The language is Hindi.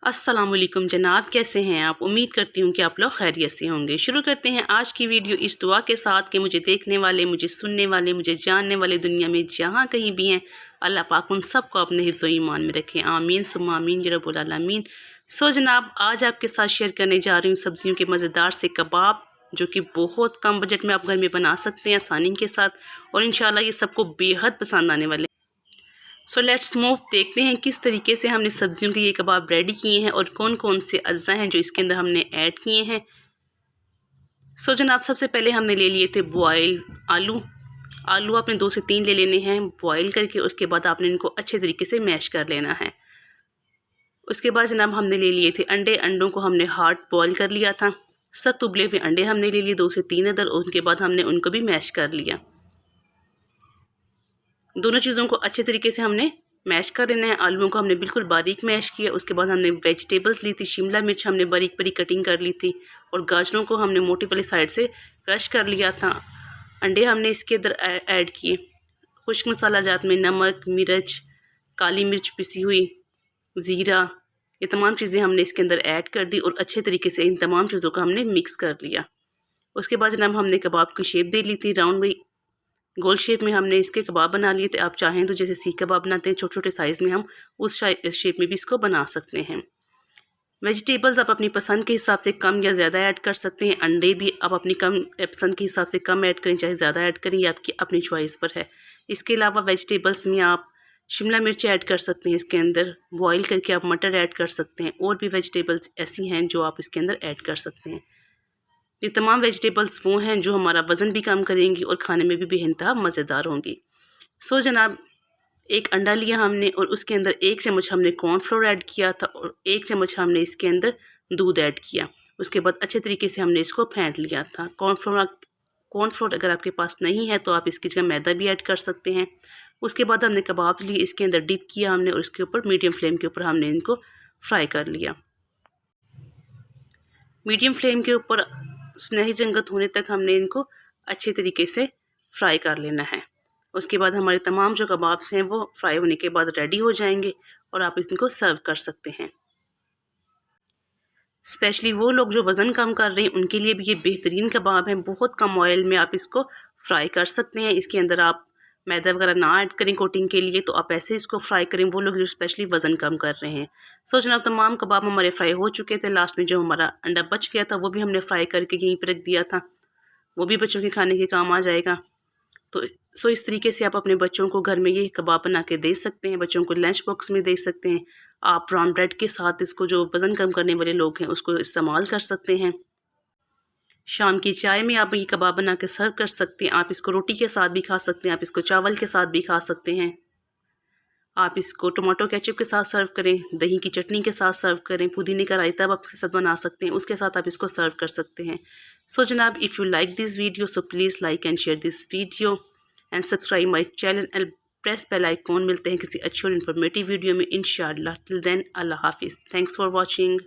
अस्सलाम वालेकुम जनाब, कैसे हैं आप। उम्मीद करती हूँ कि आप लोग खैरियत से होंगे। शुरू करते हैं आज की वीडियो इस दुआ के साथ कि मुझे देखने वाले, मुझे सुनने वाले, मुझे जानने वाले दुनिया में जहाँ कहीं भी हैं, अल्लाह पाक उन सब को अपने हिफ्ज़ व ईमान में रखें। आमीन सुम्मा आमीन या रब्बुल आलमीन। सो जनाब, आज आपके साथ शेयर करने जा रही हूँ सब्जियों के मज़ेदार से कबाब, जो कि बहुत कम बजट में आप घर में बना सकते हैं आसानी के साथ, और इंशाल्लाह ये सबको बेहद पसंद आने वाले। सो लेट्स मूव, देखते हैं किस तरीके से हमने सब्जियों के ये कबाब रेडी किए हैं और कौन कौन से अज्जा हैं जो इसके अंदर हमने ऐड किए हैं। सो जनाब, सबसे पहले हमने ले लिए थे बॉयल आलू। आलू आपने 2 से 3 ले लेने हैं बॉयल करके। उसके बाद आपने इनको अच्छे तरीके से मैश कर लेना है। उसके बाद जनाब हमने ले लिए थे अंडे। अंडों को हमने हार्ड बॉयल कर लिया था। सख्त उबले हुए अंडे हमने ले लिए 2 से 3 अदर। उनके बाद हमने उनको भी मैश कर लिया। दोनों चीज़ों को अच्छे तरीके से हमने मैश कर लेना है। आलूओं को हमने बिल्कुल बारीक मैश किया। उसके बाद हमने वेजिटेबल्स ली थी। शिमला मिर्च हमने बारीक बारीक कटिंग कर ली थी, और गाजरों को हमने मोटी वाली साइड से क्रश कर लिया था। अंडे हमने इसके अंदर ऐड किए। खुश्क मसाला जात में नमक, मिर्च, काली मिर्च पिसी हुई, ज़ीरा, ये तमाम चीज़ें हमने इसके अंदर ऐड कर दी और अच्छे तरीके से इन तमाम चीज़ों को हमने मिक्स कर लिया। उसके बाद जनाब हमने कबाब की शेप दे ली थी। राउंड में गोल शेप में हमने इसके कबाब बना लिए थे। आप चाहें तो जैसे सीख कबाब बनाते हैं छोटे छोटे साइज़ में, हम उस शेप में भी इसको बना सकते हैं। वेजिटेबल्स आप अपनी पसंद के हिसाब से कम या ज़्यादा ऐड कर सकते हैं। अंडे भी आप अपनी कम पसंद के हिसाब से कम ऐड करें, चाहे ज़्यादा ऐड करें, ये आपकी अपनी चॉइस पर है। इसके अलावा वेजिटेबल्स में आप शिमला मिर्च ऐड कर सकते हैं। इसके अंदर बॉयल करके आप मटर ऐड कर सकते हैं। और भी वेजिटेबल्स ऐसी हैं जो आप इसके अंदर ऐड कर सकते हैं। ये तमाम वेजिटेबल्स वो हैं जो हमारा वज़न भी कम करेंगी और खाने में भी बेइंतहा मज़ेदार होंगी। सो जनाब, एक अंडा लिया हमने और उसके अंदर 1 चम्मच हमने कॉर्नफ्लोर ऐड किया था और 1 चम्मच हमने इसके अंदर दूध ऐड किया। उसके बाद अच्छे तरीके से हमने इसको फेंट लिया था। कॉर्नफ्लोर अगर आपके पास नहीं है तो आप इसकी जगह मैदा भी ऐड कर सकते हैं। उसके बाद हमने कबाब लिए, इसके अंदर डिप किया हमने और इसके ऊपर मीडियम फ्लेम के ऊपर हमने इनको फ्राई कर लिया। मीडियम फ्लेम के ऊपर सुनहरी रंगत होने तक हमने इनको अच्छे तरीके से फ्राई कर लेना है। उसके बाद हमारे तमाम जो कबाब्स हैं वो फ्राई होने के बाद रेडी हो जाएंगे और आप इनको सर्व कर सकते हैं। स्पेशली वो लोग जो वज़न कम कर रहे हैं उनके लिए भी ये बेहतरीन कबाब हैं। बहुत कम ऑयल में आप इसको फ्राई कर सकते हैं। इसके अंदर आप मैदा वगैरह ना ऐड करें कोटिंग के लिए, तो आप ऐसे इसको फ्राई करें, वो लोग जो स्पेशली वज़न कम कर रहे हैं। सो जनाब, तमाम कबाब हमारे फ्राई हो चुके थे। लास्ट में जो हमारा अंडा बच गया था वो भी हमने फ्राई करके यहीं पर रख दिया था। वो भी बच्चों के खाने के काम आ जाएगा। तो इस तरीके से आप अपने बच्चों को घर में ये कबाब बना के दे सकते हैं। बच्चों को लंच बॉक्स में दे सकते हैं। आप ब्राउन ब्रेड के साथ इसको, जो वज़न कम करने वाले लोग हैं, उसको इस्तेमाल कर सकते हैं। शाम की चाय में आप ये कबाब बना के सर्व कर सकते हैं। आप इसको रोटी के साथ भी खा सकते हैं, आप इसको चावल के साथ भी खा सकते हैं। आप इसको टमाटो केचप के साथ सर्व करें, दही की चटनी के साथ सर्व करें, पुदीने का रायता आप इसके साथ बना सकते हैं, उसके साथ आप इसको सर्व कर सकते हैं। सो जनाब, if you like this video so please like and share this video and subscribe my channel and press bell icon. मिलते हैं किसी अच्छी और इन्फॉर्मेटिव वीडियो में इंशाअल्लाह। टिल देन, अल्लाह हाफिज़। Thanks for watching.